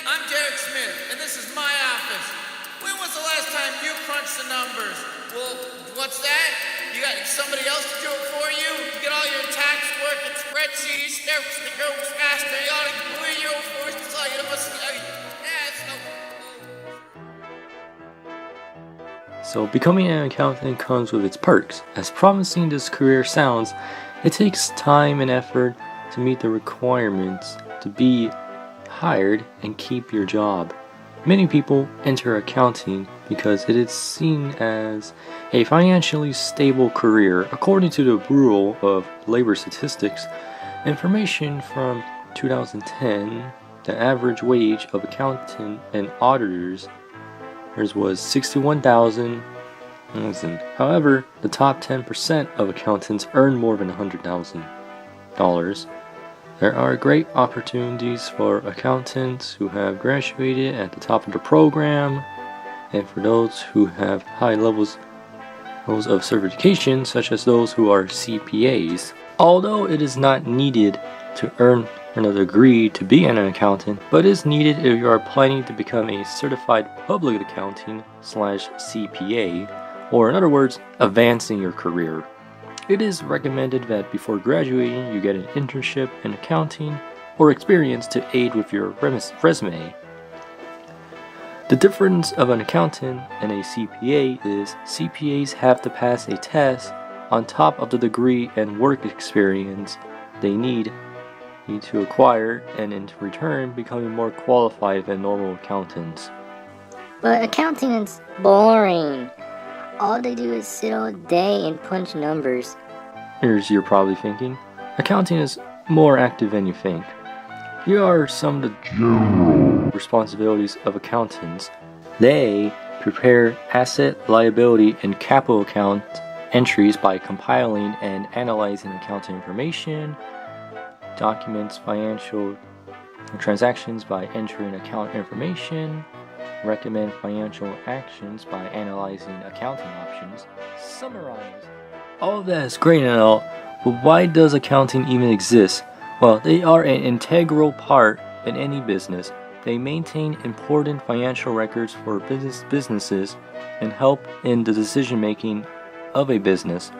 I'm Derek Smith, and this is my office. When was the last time you crunched the numbers? Well, what's that? You got somebody else to do it for you? You get all your tax work and spreadsheets, everything goes faster. You ought to do your first side of us. So becoming an accountant comes with its perks. As promising this career sounds, it takes time and effort to meet the requirements to be hired and keep your job. Many people enter accounting because it is seen as a financially stable career. According to the Bureau of Labor Statistics, information from 2010, the average wage of accountant and auditors was $61,000. However, the top 10% of accountants earn more than $100,000. There are great opportunities for accountants who have graduated at the top of the program, and for those who have high levels of certification, such as those who are CPAs. Although it is not needed to earn a degree to be an accountant, but is needed if you are planning to become a certified public accounting/CPA, or in other words, advancing your career. It is recommended that before graduating you get an internship in accounting or experience to aid with your resume. The difference of an accountant and a CPA is CPAs have to pass a test on top of the degree and work experience they need to acquire, and in return becoming more qualified than normal accountants. But accounting is boring. All they do is sit all day and punch numbers. Here's you're probably thinking, accounting is more active than you think. Here are some of the general responsibilities of accountants. They prepare asset, liability, and capital account entries by compiling and analyzing accounting information, documents financial transactions by entering account information, recommend financial actions by analyzing accounting options, summarize. All of that is great and all, but why does accounting even exist? Well, they are an integral part in any business. They maintain important financial records for businesses and help in the decision making of a business.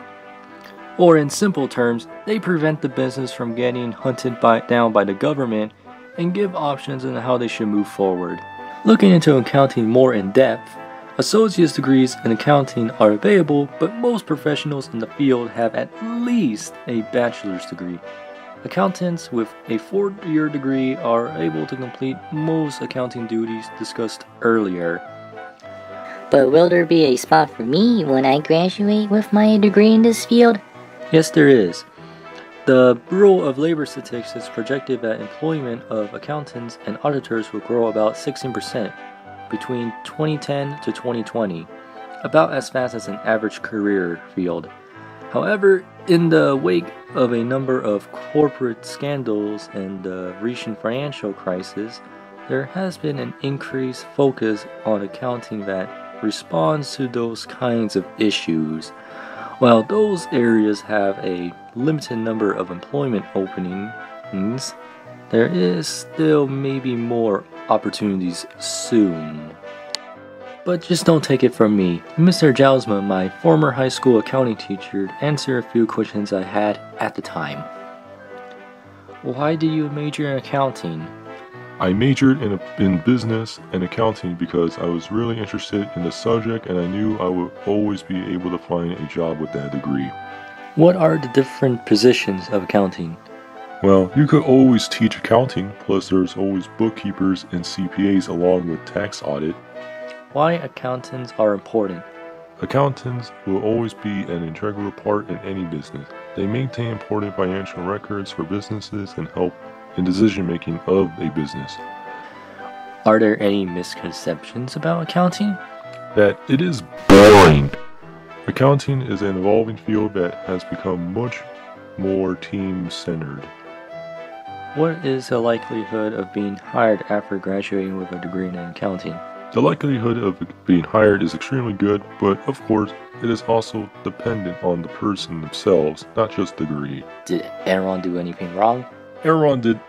Or in simple terms, they prevent the business from getting hunted down by the government and give options on how they should move forward. Looking into accounting more in depth, associate's degrees in accounting are available, but most professionals in the field have at least a bachelor's degree. Accountants with a 4-year degree are able to complete most accounting duties discussed earlier. But will there be a spot for me when I graduate with my degree in this field? Yes, there is. The Bureau of Labor Statistics projected that employment of accountants and auditors will grow about 16% between 2010 to 2020, about as fast as an average career field. However, in the wake of a number of corporate scandals and the recent financial crisis, there has been an increased focus on accounting that responds to those kinds of issues. While those areas have a limited number of employment openings, there is still maybe more opportunities soon. But just don't take it from me. Mr. Jousma, my former high school accounting teacher, answered a few questions I had at the time. Why do you major in accounting? I majored in business and accounting because I was really interested in the subject and I knew I would always be able to find a job with that degree. What are the different positions of accounting? Well, you could always teach accounting, plus there's always bookkeepers and CPAs along with tax audit. Why accountants are important? Accountants will always be an integral part in any business. They maintain important financial records for businesses and help in decision-making of a business. Are there any misconceptions about accounting? That it is boring. Accounting is an evolving field that has become much more team-centered. What is the likelihood of being hired after graduating with a degree in accounting? The likelihood of being hired is extremely good, but of course, it is also dependent on the person themselves, not just the degree. Did Aaron do anything wrong? Aaron did